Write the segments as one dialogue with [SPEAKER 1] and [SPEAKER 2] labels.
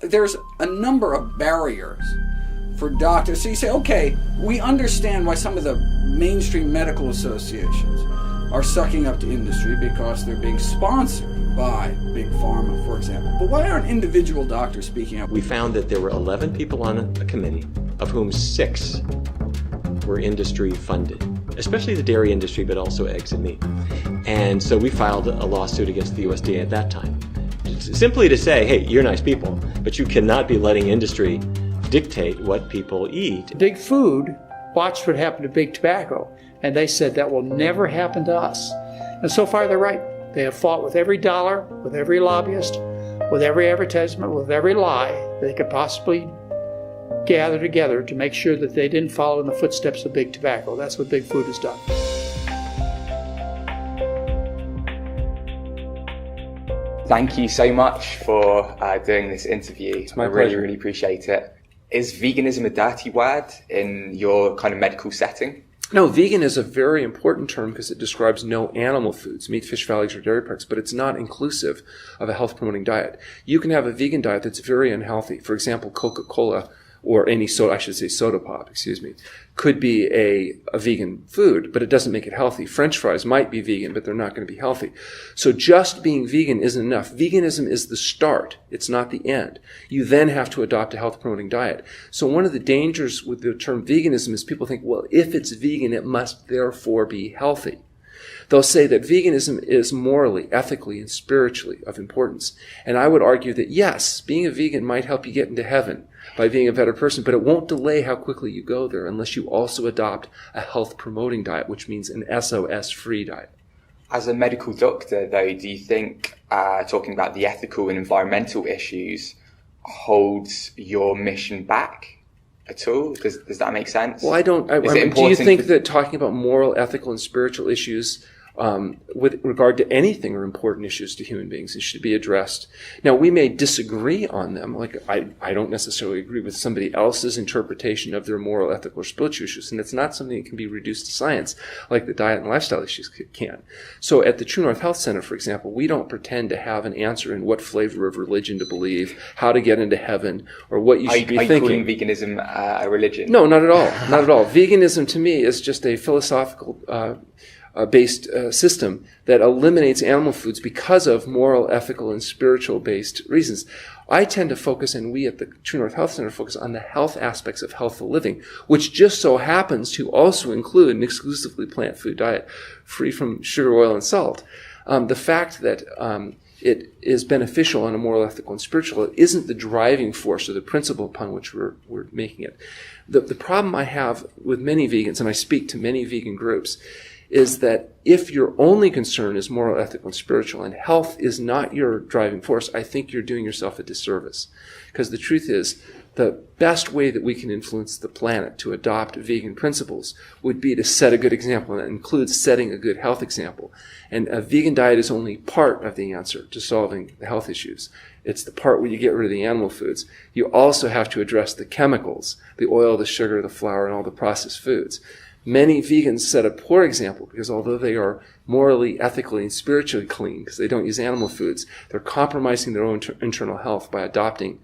[SPEAKER 1] There's a number of barriers for doctors. So you say, okay, we understand why some of the mainstream medical associations are sucking up to industry because they're being sponsored by Big Pharma, for example. But why aren't individual doctors speaking up?
[SPEAKER 2] We found that there were 11 people on a committee, of whom 6 were industry funded, especially the dairy industry, but also eggs and meat. And so we filed a lawsuit against the USDA at that time, simply to say, hey, you're nice people, but you cannot be letting industry dictate what people eat.
[SPEAKER 3] Big Food watched what happened to Big Tobacco, and they said that will never happen to us. And so far they're right. They have fought with every dollar, with every lobbyist, with every advertisement, with every lie they could possibly gather together to make sure that they didn't follow in the footsteps of Big Tobacco. That's what Big Food has done.
[SPEAKER 4] Thank you so much for doing this interview.
[SPEAKER 5] It's my
[SPEAKER 4] pleasure.
[SPEAKER 5] pleasure.
[SPEAKER 4] Really appreciate it. Is veganism a dirty word in your kind of medical setting?
[SPEAKER 5] No, vegan is a very important term because it describes no animal foods, meat, fish, eggs, or dairy products, but it's not inclusive of a health-promoting diet. You can have a vegan diet that's very unhealthy. For example, Coca-Cola, or any soda, I should say soda pop, could be a vegan food, but it doesn't make it healthy. French fries might be vegan, but they're not going to be healthy. So just being vegan isn't enough. Veganism is the start. It's not the end. You then have to adopt a health-promoting diet. So one of the dangers with the term veganism is people think, well, if it's vegan, it must therefore be healthy. They'll say that veganism is morally, ethically, and spiritually of importance. And I would argue that yes, being a vegan might help you get into heaven by being a better person, but it won't delay how quickly you go there unless you also adopt a health-promoting diet, which means an SOS-free diet.
[SPEAKER 4] As a medical doctor, though, do you think talking about the ethical and environmental issues holds your mission back at all? Does that make sense?
[SPEAKER 5] Well, do you think that talking about moral, ethical, and spiritual issues with regard to anything are important issues to human beings and should be addressed? Now, we may disagree on them. Like, I don't necessarily agree with somebody else's interpretation of their moral, ethical, or spiritual issues, and it's not something that can be reduced to science like the diet and lifestyle issues can. So at the True North Health Center, for example, we don't pretend to have an answer in what flavor of religion to believe, how to get into heaven, or what you should be thinking.
[SPEAKER 4] Are you calling veganism a religion?
[SPEAKER 5] No, not at all. Not at all. Veganism to me is just a philosophical based system that eliminates animal foods because of moral, ethical, and spiritual based reasons. I tend to focus, and we at the True North Health Center focus on the health aspects of healthful living, which just so happens to also include an exclusively plant food diet free from sugar, oil, and salt. The fact that it is beneficial on a moral, ethical, and spiritual isn't the driving force or the principle upon which we're making it. The problem I have with many vegans, and I speak to many vegan groups, is that if your only concern is moral, ethical, and spiritual, and health is not your driving force, I think you're doing yourself a disservice. Because the truth is, the best way that we can influence the planet to adopt vegan principles would be to set a good example, and that includes setting a good health example. And a vegan diet is only part of the answer to solving the health issues. It's the part where you get rid of the animal foods. You also have to address the chemicals, the oil, the sugar, the flour, and all the processed foods. Many vegans set a poor example because although they are morally, ethically, and spiritually clean because they don't use animal foods, they're compromising their own internal health by adopting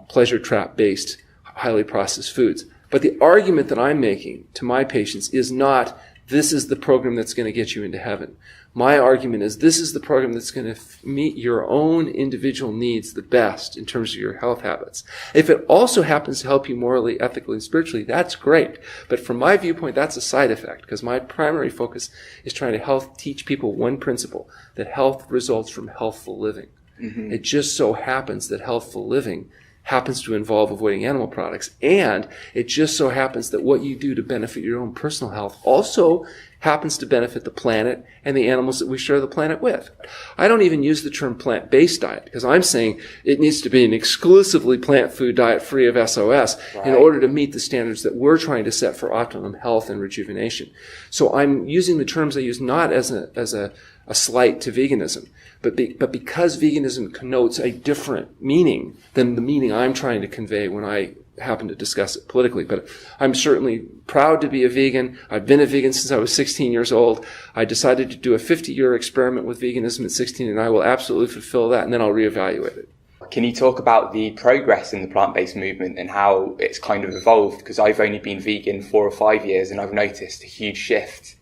[SPEAKER 5] pleasure trap-based, highly processed foods. But the argument that I'm making to my patients is not, this is the program that's going to get you into heaven. My argument is, this is the program that's going to meet your own individual needs the best in terms of your health habits. If it also happens to help you morally, ethically, and spiritually, that's great. But from my viewpoint, that's a side effect, because my primary focus is trying to teach people one principle, that health results from healthful living. Mm-hmm. It just so happens that healthful living happens to involve avoiding animal products, and it just so happens that what you do to benefit your own personal health also happens to benefit the planet and the animals that we share the planet with. I don't even use the term plant-based diet because I'm saying it needs to be an exclusively plant food diet free of SOS in order to meet the standards that we're trying to set for optimum health and rejuvenation. So I'm using the terms I use not as a slight to veganism, but because veganism connotes a different meaning than the meaning I'm trying to convey when I happen to discuss it politically. But I'm certainly proud to be a vegan. I've been a vegan since I was 16 years old. I decided to do a 50-year experiment with veganism at 16, and I will absolutely fulfill that, and then I'll reevaluate it.
[SPEAKER 4] Can you talk about the progress in the plant-based movement and how it's kind of evolved? Because I've only been vegan 4 or 5 years and I've noticed a huge shift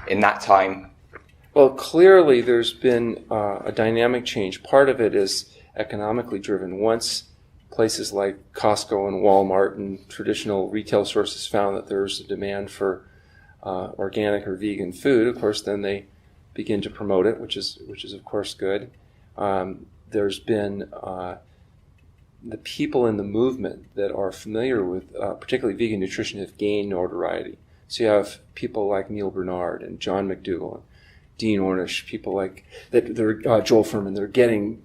[SPEAKER 4] in that time.
[SPEAKER 5] Well, clearly there's been a dynamic change. Part of it is economically driven. Once places like Costco and Walmart and traditional retail sources found that there's a demand for organic or vegan food, of course, then they begin to promote it, which is of course good. There's been the people in the movement that are familiar with particularly vegan nutrition have gained notoriety. So you have people like Neil Bernard and John McDougall and Dean Ornish, people like that. They're Joel Furman. They're getting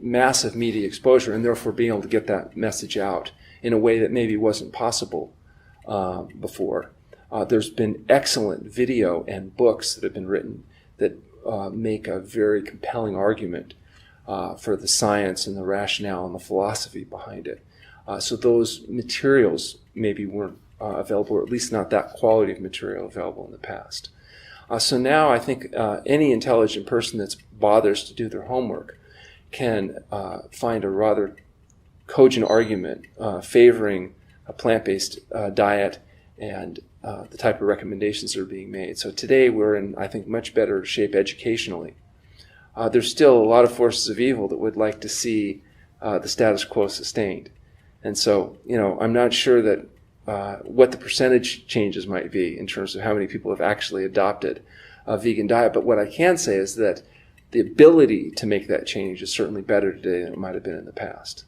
[SPEAKER 5] massive media exposure, and therefore being able to get that message out in a way that maybe wasn't possible before. There's been excellent video and books that have been written that make a very compelling argument for the science and the rationale and the philosophy behind it. So those materials maybe weren't available, or at least not that quality of material available in the past. So now I think any intelligent person that bothers to do their homework can find a rather cogent argument favoring a plant-based diet and the type of recommendations that are being made. So today we're in, I think, much better shape educationally. There's still a lot of forces of evil that would like to see the status quo sustained. And so, I'm not sure that what the percentage changes might be in terms of how many people have actually adopted a vegan diet. But what I can say is that the ability to make that change is certainly better today than it might have been in the past.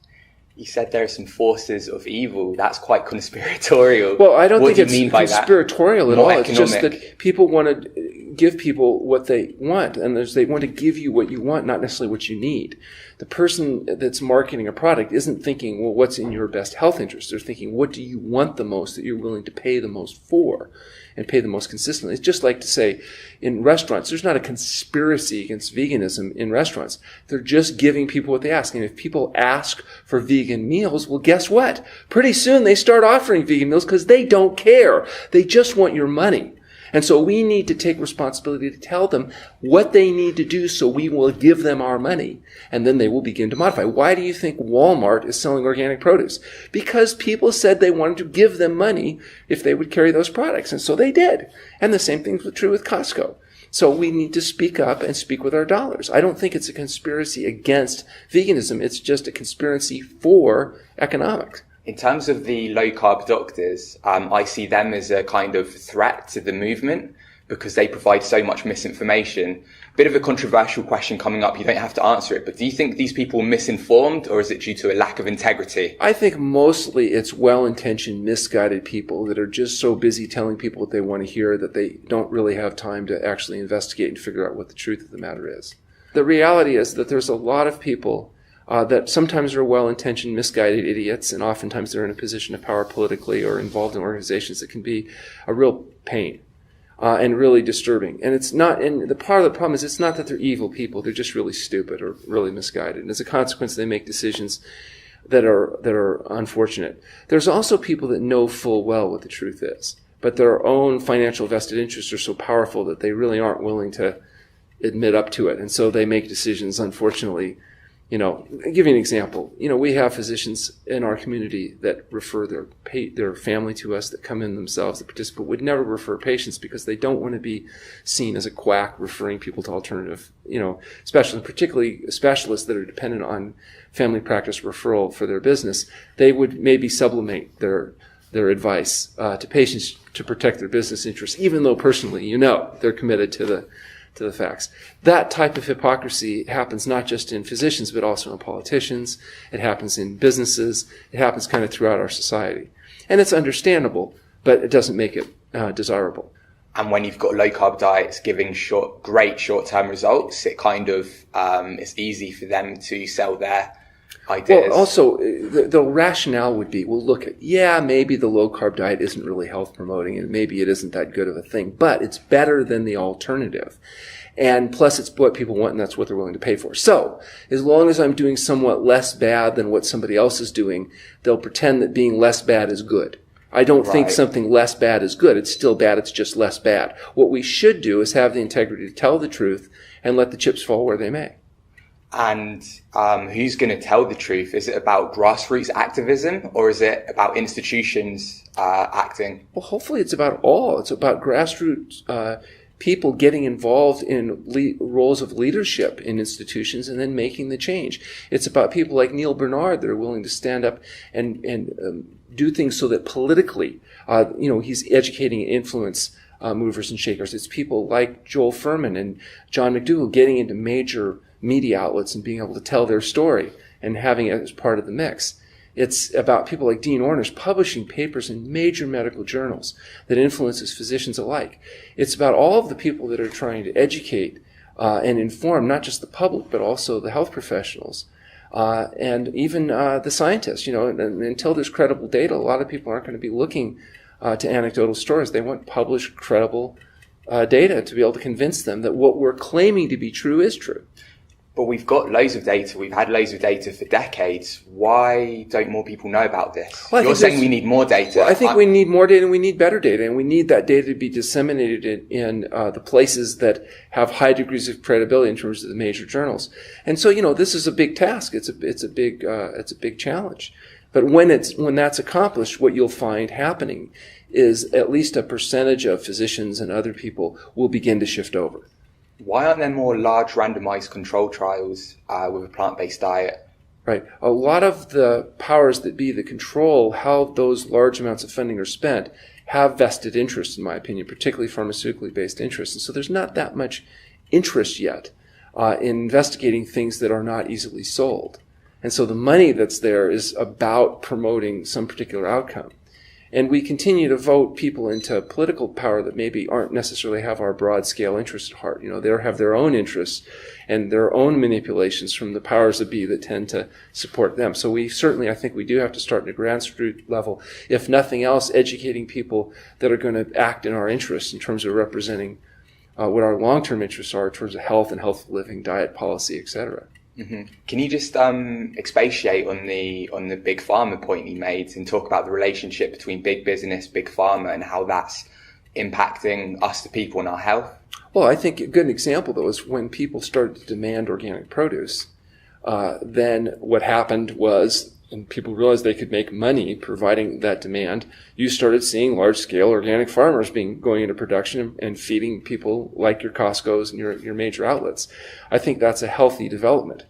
[SPEAKER 4] You said there are some forces of evil. That's quite conspiratorial.
[SPEAKER 5] Well, I don't
[SPEAKER 4] what
[SPEAKER 5] think
[SPEAKER 4] do you
[SPEAKER 5] it's
[SPEAKER 4] mean by
[SPEAKER 5] conspiratorial at all.
[SPEAKER 4] Economic?
[SPEAKER 5] It's just that people want to give people what they want, and they want to give you what you want, not necessarily what you need. The person that's marketing a product isn't thinking, well, what's in your best health interest? They're thinking, what do you want the most that you're willing to pay the most for and pay the most consistently? It's just like to say in restaurants, there's not a conspiracy against veganism in restaurants. They're just giving people what they ask. And if people ask for vegan meals, well, guess what? Pretty soon they start offering vegan meals because they don't care. They just want your money. And so we need to take responsibility to tell them what they need to do so we will give them our money, and then they will begin to modify. Why do you think Walmart is selling organic produce? Because people said they wanted to give them money if they would carry those products, and so they did. And the same thing was true with Costco. So we need to speak up and speak with our dollars. I don't think it's a conspiracy against veganism. It's just a conspiracy for economics.
[SPEAKER 4] In terms of the low-carb doctors, I see them as a kind of threat to the movement because they provide so much misinformation. Bit of a controversial question coming up. You don't have to answer it, but do you think these people are misinformed, or is it due to a lack of integrity?
[SPEAKER 5] I think mostly it's well-intentioned, misguided people that are just so busy telling people what they want to hear that they don't really have time to actually investigate and figure out what the truth of the matter is. The reality is that there's a lot of people that sometimes are well-intentioned, misguided idiots, and oftentimes they're in a position of power politically or involved in organizations that can be a real pain and really disturbing. And it's not, and the part of the problem is it's not that they're evil people, they're just really stupid or really misguided. And as a consequence, they make decisions that are unfortunate. There's also people that know full well what the truth is, but their own financial vested interests are so powerful that they really aren't willing to admit up to it. And so they make decisions, unfortunately. I'll give you an example. We have physicians in our community that refer their family to us, that come in themselves, that participate, would never refer patients because they don't want to be seen as a quack referring people to alternative, particularly specialists that are dependent on family practice referral for their business. They would maybe sublimate their advice to patients to protect their business interests, even though personally, they're committed to the facts. That type of hypocrisy happens not just in physicians, but also in politicians. It happens in businesses. It happens kind of throughout our society. And it's understandable, but it doesn't make it desirable.
[SPEAKER 4] And when you've got low-carb diets giving great short-term results, it kind of it's easy for them to sell their ideas.
[SPEAKER 5] Well, also, the rationale would be, maybe the low-carb diet isn't really health-promoting, and maybe it isn't that good of a thing, but it's better than the alternative. And plus, it's what people want, and that's what they're willing to pay for. So, as long as I'm doing somewhat less bad than what somebody else is doing, they'll pretend that being less bad is good. I don't think something less bad is good. It's still bad. It's just less bad. What we should do is have the integrity to tell the truth and let the chips fall where they may.
[SPEAKER 4] And who's going to tell the truth? Is it about grassroots activism, or is it about institutions acting?
[SPEAKER 5] Well, hopefully it's about all. It's about grassroots people getting involved in roles of leadership in institutions and then making the change. It's about people like Neil Bernard that are willing to stand up and do things so that politically, he's educating and influence movers and shakers. It's people like Joel Furman and John McDougall getting into major media outlets and being able to tell their story and having it as part of the mix. It's about people like Dean Ornish publishing papers in major medical journals that influences physicians alike. It's about all of the people that are trying to educate and inform not just the public but also the health professionals and even the scientists. And until there's credible data, a lot of people aren't going to be looking to anecdotal stories. They want published, credible data to be able to convince them that what we're claiming to be true is true.
[SPEAKER 4] But we've got loads of data. We've had loads of data for decades. Why don't more people know about this?
[SPEAKER 5] Well,
[SPEAKER 4] you're saying we need more data.
[SPEAKER 5] Well, I think we need more data and we need better data. And we need that data to be disseminated in the places that have high degrees of credibility in terms of the major journals. And so, this is a big task. It's a big challenge. But when that's accomplished, what you'll find happening is at least a percentage of physicians and other people will begin to shift over.
[SPEAKER 4] Why aren't there more large randomized control trials with a plant-based diet?
[SPEAKER 5] Right. A lot of the powers that be that control how those large amounts of funding are spent have vested interests, in my opinion, particularly pharmaceutically based interests. And so there's not that much interest yet in investigating things that are not easily sold. And so the money that's there is about promoting some particular outcome. And we continue to vote people into political power that maybe aren't necessarily have our broad-scale interests at heart. They have their own interests and their own manipulations from the powers that be that tend to support them. So I think we do have to start at a grassroots level, if nothing else, educating people that are going to act in our interests in terms of representing what our long-term interests are in terms of health and healthful living, diet policy, etc.
[SPEAKER 4] Mm-hmm. Can you just expatiate on the big pharma point you made and talk about the relationship between big business, big pharma, and how that's impacting us, the people, and our health?
[SPEAKER 5] Well, I think a good example, though, is when people started to demand organic produce, then what happened was, and people realized they could make money providing that demand, you started seeing large-scale organic farmers going into production and feeding people like your Costco's and your major outlets. I think that's a healthy development.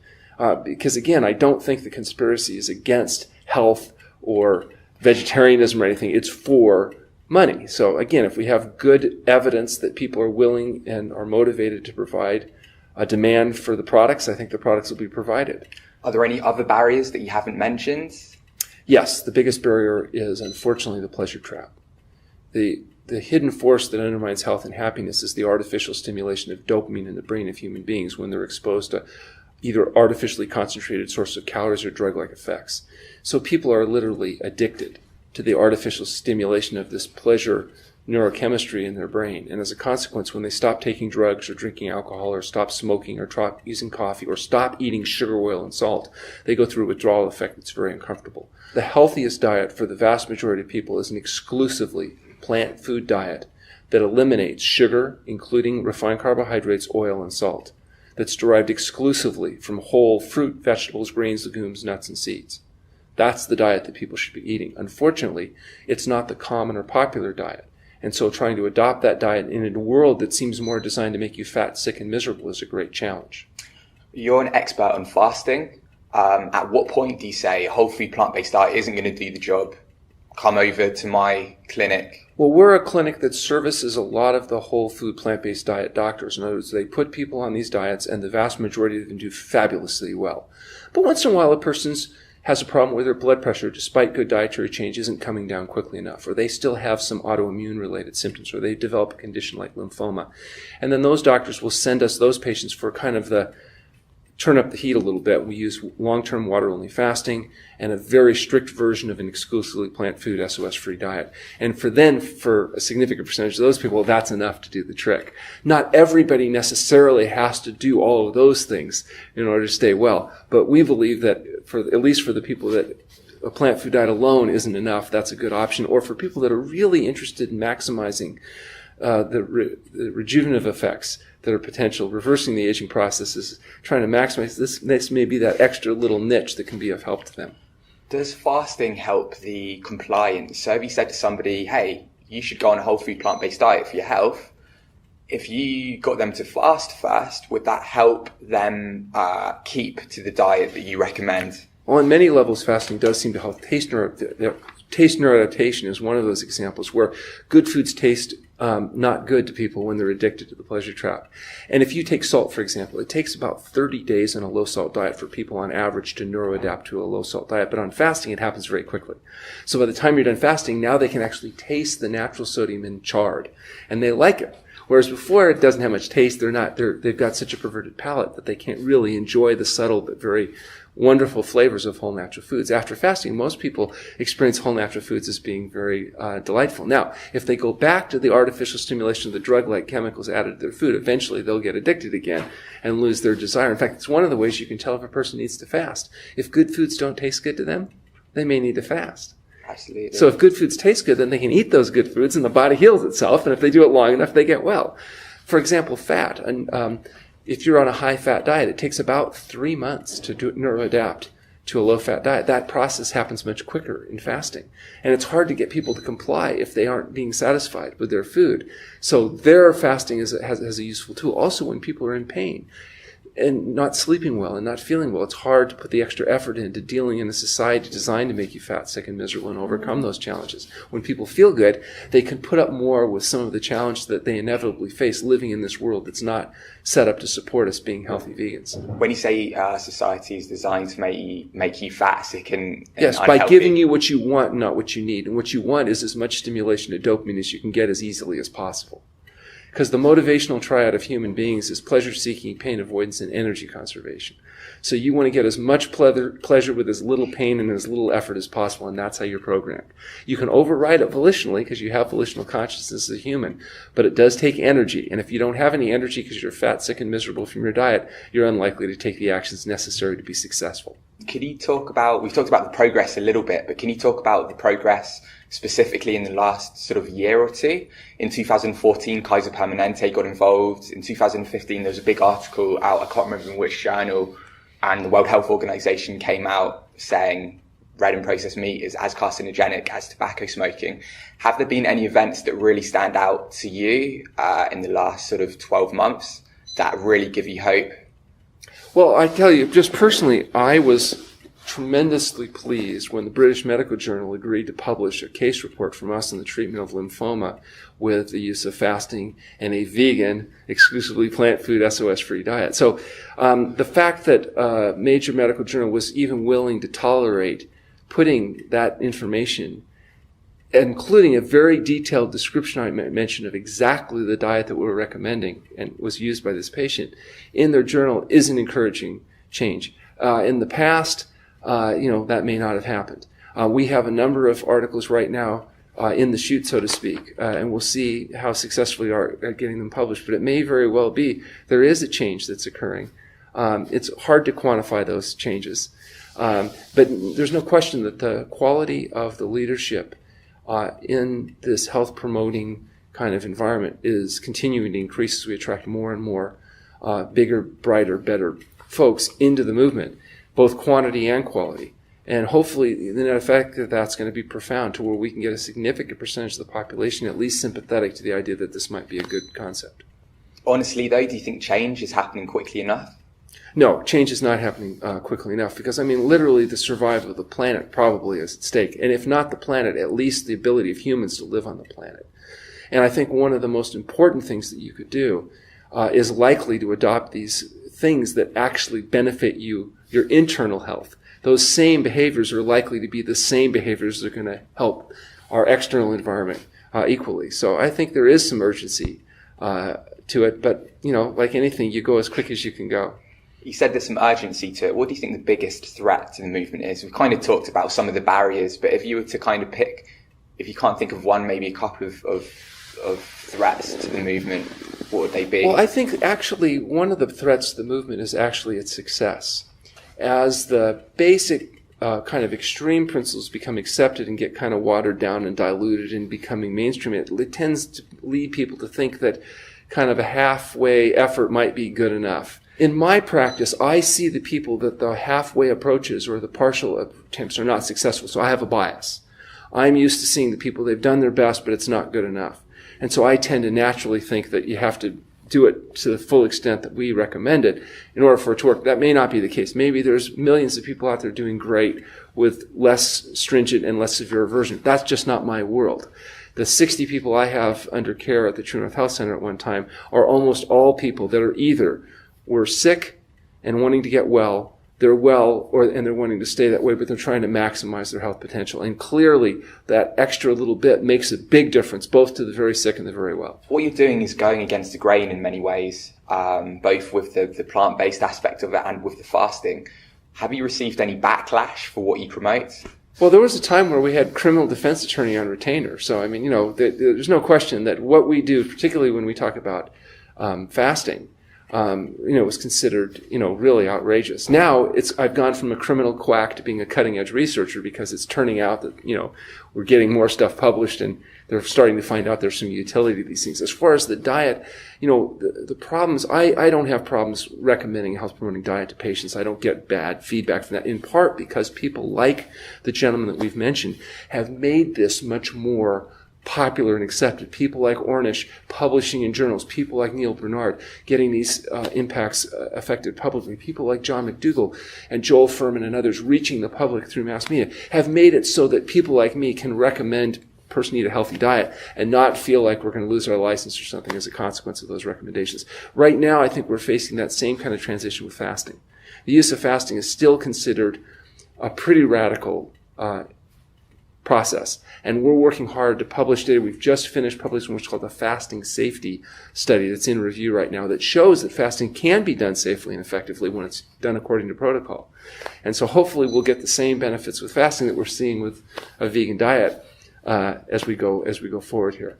[SPEAKER 5] Because, again, I don't think the conspiracy is against health or vegetarianism or anything. It's for money. So, again, if we have good evidence that people are willing and are motivated to provide a demand for the products, I think the products will be provided.
[SPEAKER 4] Are there any other barriers that you haven't mentioned?
[SPEAKER 5] Yes, the biggest barrier is, unfortunately, the pleasure trap. The hidden force that undermines health and happiness is the artificial stimulation of dopamine in the brain of human beings when they're exposed to either artificially concentrated sources of calories or drug-like effects. So people are literally addicted to the artificial stimulation of this pleasure neurochemistry in their brain. And as a consequence, when they stop taking drugs or drinking alcohol or stop smoking or stop using coffee or stop eating sugar, oil, and salt, they go through a withdrawal effect that's very uncomfortable. The healthiest diet for the vast majority of people is an exclusively plant food diet that eliminates sugar, including refined carbohydrates, oil, and salt, that's derived exclusively from whole fruit, vegetables, grains, legumes, nuts, and seeds. That's the diet that people should be eating. Unfortunately, it's not the common or popular diet. And so trying to adopt that diet in a world that seems more designed to make you fat, sick, and miserable is a great challenge.
[SPEAKER 4] You're an expert on fasting. At what point do you say a whole food plant-based diet isn't going to do the job? Come over to my clinic.
[SPEAKER 5] Well, we're a clinic that services a lot of the whole food plant-based diet doctors. In other words, they put people on these diets, and the vast majority of them do fabulously well. But once in a while, a person has a problem with their blood pressure, despite good dietary change, isn't coming down quickly enough, or they still have some autoimmune-related symptoms, or they develop a condition like lymphoma. And then those doctors will send us those patients for kind of the turn up the heat a little bit. We use long-term water-only fasting and a very strict version of an exclusively plant food, SOS-free diet. And for a significant percentage of those people, that's enough to do the trick. Not everybody necessarily has to do all of those things in order to stay well. But we believe that at least for the people that a plant food diet alone isn't enough, that's a good option. Or for people that are really interested in maximizing the rejuvenative effects that are potential, reversing the aging processes, trying to maximize this may be that extra little niche that can be of help to them.
[SPEAKER 4] Does fasting help the compliance? So if you said to somebody, hey, you should go on a whole food plant-based diet for your health, if you got them to fast first, would that help them keep to the diet that you recommend?
[SPEAKER 5] Well, on many levels, fasting does seem to help. Taste neuroadaptation is one of those examples where good foods taste not good to people when they're addicted to the pleasure trap. And if you take salt, for example, it takes about 30 days on a low-salt diet for people on average to neuroadapt to a low-salt diet. But on fasting, it happens very quickly. So by the time you're done fasting, now they can actually taste the natural sodium in chard, and they like it. Whereas before, it doesn't have much taste. They've got such a perverted palate that they can't really enjoy the subtle but very wonderful flavors of whole natural foods. After fasting, most people experience whole natural foods as being very delightful. Now, if they go back to the artificial stimulation of the drug-like chemicals added to their food, eventually they'll get addicted again and lose their desire. In fact, it's one of the ways you can tell if a person needs to fast. If good foods don't taste good to them, they may need to fast.
[SPEAKER 4] Absolutely.
[SPEAKER 5] So if good foods taste good, then they can eat those good foods and the body heals itself. And if they do it long enough, they get well. For example, fat. And if you're on a high-fat diet, it takes about 3 months to neuroadapt to a low-fat diet. That process happens much quicker in fasting. And it's hard to get people to comply if they aren't being satisfied with their food. So their fasting has a useful tool. Also, when people are in pain and not sleeping well and not feeling well, it's hard to put the extra effort into dealing in a society designed to make you fat, sick, and miserable and overcome those challenges. When people feel good, they can put up more with some of the challenges that they inevitably face living in this world that's not set up to support us being healthy vegans.
[SPEAKER 4] When you say society is designed to make you fat, sick, and
[SPEAKER 5] yes,
[SPEAKER 4] unhealthy.
[SPEAKER 5] By giving you what you want, not what you need. And what you want is as much stimulation of dopamine as you can get as easily as possible. Because the motivational triad of human beings is pleasure-seeking, pain avoidance, and energy conservation. So you want to get as much pleasure with as little pain and as little effort as possible, and that's how you're programmed. You can override it volitionally because you have volitional consciousness as a human, but it does take energy. And if you don't have any energy because you're fat, sick, and miserable from your diet, you're unlikely to take the actions necessary to be successful.
[SPEAKER 4] Could you talk about, we've talked about the progress a little bit, but can you talk about the progress specifically in the last sort of year or two? In 2014, Kaiser Permanente got involved. In 2015, there was a big article out, I can't remember in which journal, and the World Health Organization came out saying red and processed meat is as carcinogenic as tobacco smoking. Have there been any events that really stand out to you in the last sort of 12 months that really give you hope?
[SPEAKER 5] Well, I tell you, just personally, I was tremendously pleased when the British Medical Journal agreed to publish a case report from us on the treatment of lymphoma with the use of fasting and a vegan, exclusively plant food, SOS-free diet. So the fact that a major medical journal was even willing to tolerate putting that information, including a very detailed description I mentioned of exactly the diet that we were recommending and was used by this patient in their journal, is an encouraging change. In the past, that may not have happened. We have a number of articles right now in the chute, so to speak, and we'll see how successful we are at getting them published. But it may very well be there is a change that's occurring. It's hard to quantify those changes. But there's no question that the quality of the leadership in this health-promoting kind of environment is continuing to increase as we attract more and more bigger, brighter, better folks into the movement, both quantity and quality. And hopefully the net effect of that's going to be profound to where we can get a significant percentage of the population at least sympathetic to the idea that this might be a good concept.
[SPEAKER 4] Honestly, though, do you think change is happening quickly enough?
[SPEAKER 5] No, change is not happening quickly enough because, literally the survival of the planet probably is at stake. And if not the planet, at least the ability of humans to live on the planet. And I think one of the most important things that you could do is likely to adopt these things that actually benefit you, your internal health. Those same behaviors are likely to be the same behaviors that are going to help our external environment equally. So I think there is some urgency to it, but, like anything, you go as quick as you can go.
[SPEAKER 4] You said there's some urgency to it. What do you think the biggest threat to the movement is? We've kind of talked about some of the barriers, but if you were to kind of pick, if you can't think of one, maybe a couple of threats to the movement, what would they be?
[SPEAKER 5] Well, I think actually one of the threats to the movement is actually its success. As the basic kind of extreme principles become accepted and get kind of watered down and diluted and becoming mainstream, it tends to lead people to think that kind of a halfway effort might be good enough. In my practice, I see the people that the halfway approaches or the partial attempts are not successful, so I have a bias. I'm used to seeing the people, they've done their best, but it's not good enough. And so I tend to naturally think that you have to do it to the full extent that we recommend it in order for it to work. That may not be the case. Maybe there's millions of people out there doing great with less stringent and less severe aversion. That's just not my world. The 60 people I have under care at the Treatment of Health Center at one time are almost all people that are either were sick and wanting to get well, they're well, and they're wanting to stay that way, but they're trying to maximize their health potential. And clearly, that extra little bit makes a big difference, both to the very sick and the very well.
[SPEAKER 4] What you're doing is going against the grain in many ways, both with the plant-based aspect of it and with the fasting. Have you received any backlash for what you promote?
[SPEAKER 5] Well, there was a time where we had criminal defense attorney on retainer. So, I mean, there's no question that what we do, particularly when we talk about fasting, was considered, really outrageous. Now I've gone from a criminal quack to being a cutting edge researcher because it's turning out that, we're getting more stuff published and they're starting to find out there's some utility to these things. As far as the diet, the problems, I don't have problems recommending a health promoting diet to patients. I don't get bad feedback from that, in part because people like the gentleman that we've mentioned have made this much more popular and accepted. People like Ornish publishing in journals, people like Neil Bernard getting these impacts affected publicly, people like John McDougall and Joel Furman and others reaching the public through mass media have made it so that people like me can recommend a person eat a healthy diet and not feel like we're going to lose our license or something as a consequence of those recommendations. Right now, I think we're facing that same kind of transition with fasting. The use of fasting is still considered a pretty radical process. And we're working hard to publish data. We've just finished publishing what's called the fasting safety study that's in review right now that shows that fasting can be done safely and effectively when it's done according to protocol. And so hopefully we'll get the same benefits with fasting that we're seeing with a vegan diet as we go forward here.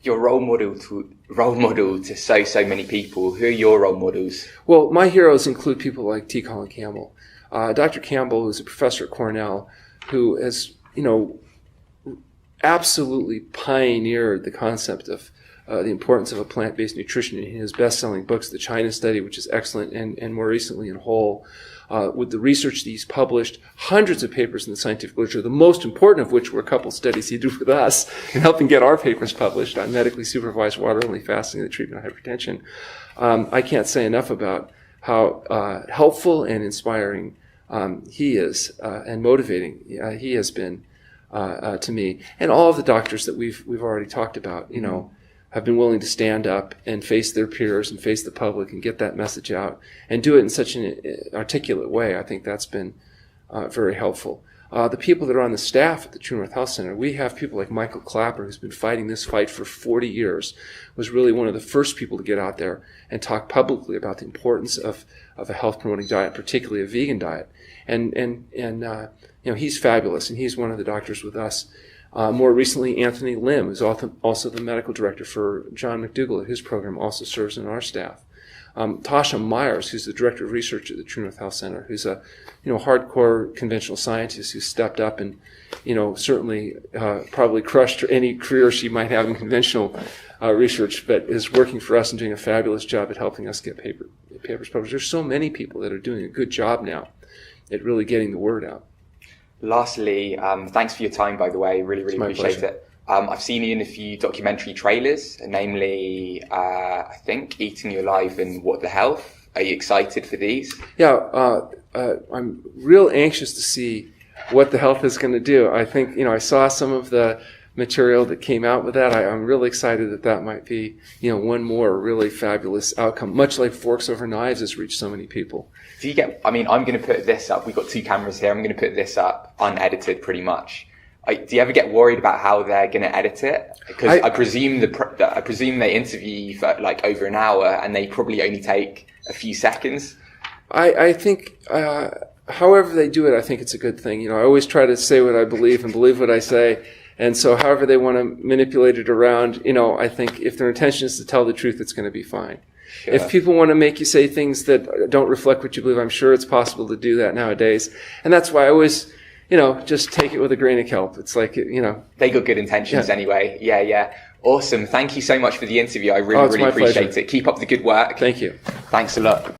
[SPEAKER 4] Your role model to so many people. Who are your role models?
[SPEAKER 5] Well, my heroes include people like T. Colin Campbell. Dr. Campbell, who's a professor at Cornell, who has absolutely pioneered the concept of the importance of a plant-based nutrition in his best-selling books, The China Study, which is excellent, and more recently in Whole, with the research that he's published, hundreds of papers in the scientific literature, the most important of which were a couple studies he did with us in helping get our papers published on medically supervised water-only fasting and the treatment of hypertension. I can't say enough about how helpful and inspiring he is and motivating he has been to me, and all of the doctors that we've already talked about, have been willing to stand up and face their peers and face the public and get that message out and do it in such an articulate way. I think that's been very helpful. The people that are on the staff at the Treatment of Health Center, we have people like Michael Clapper, who's been fighting this fight for 40 years, was really one of the first people to get out there and talk publicly about the importance of a health promoting diet, particularly a vegan diet. And he's fabulous, and he's one of the doctors with us. More recently, Anthony Lim, who's also the medical director for John McDougall at his program, also serves in our staff. Tasha Myers, who's the director of research at the Treatment of Health Center, who's a hardcore conventional scientist who stepped up and certainly probably crushed any career she might have in conventional research, but is working for us and doing a fabulous job at helping us get papers published. There's so many people that are doing a good job now at really getting the word out.
[SPEAKER 4] Lastly, thanks for your time, by the way. Really appreciate
[SPEAKER 5] pleasure.
[SPEAKER 4] it. I've seen you in a few documentary trailers, namely, I think, Eating You Alive and What the Health. Are you excited for these?
[SPEAKER 5] Yeah, I'm real anxious to see what the health is going to do. I think, I saw some of the material that came out with that. I'm really excited that might be, one more really fabulous outcome, much like Forks Over Knives has reached so many people.
[SPEAKER 4] Do you get, I'm going to put this up. We've got 2 cameras here. I'm going to put this up unedited pretty much. Do you ever get worried about how they're going to edit it? Because I presume they interview you for like over an hour and they probably only take a few seconds.
[SPEAKER 5] I think, however they do it, I think it's a good thing. I always try to say what I believe and believe what I say. And so however they want to manipulate it around, I think if their intention is to tell the truth, it's going to be fine.
[SPEAKER 4] Sure.
[SPEAKER 5] If people want to make you say things that don't reflect what you believe, I'm sure it's possible to do that nowadays. And that's why I always, just take it with a grain of kelp. It's like,
[SPEAKER 4] They got good intentions anyway. Yeah. Awesome. Thank you so much for the interview. I really, really appreciate it. Keep up the good work.
[SPEAKER 5] Thank you.
[SPEAKER 4] Thanks a lot.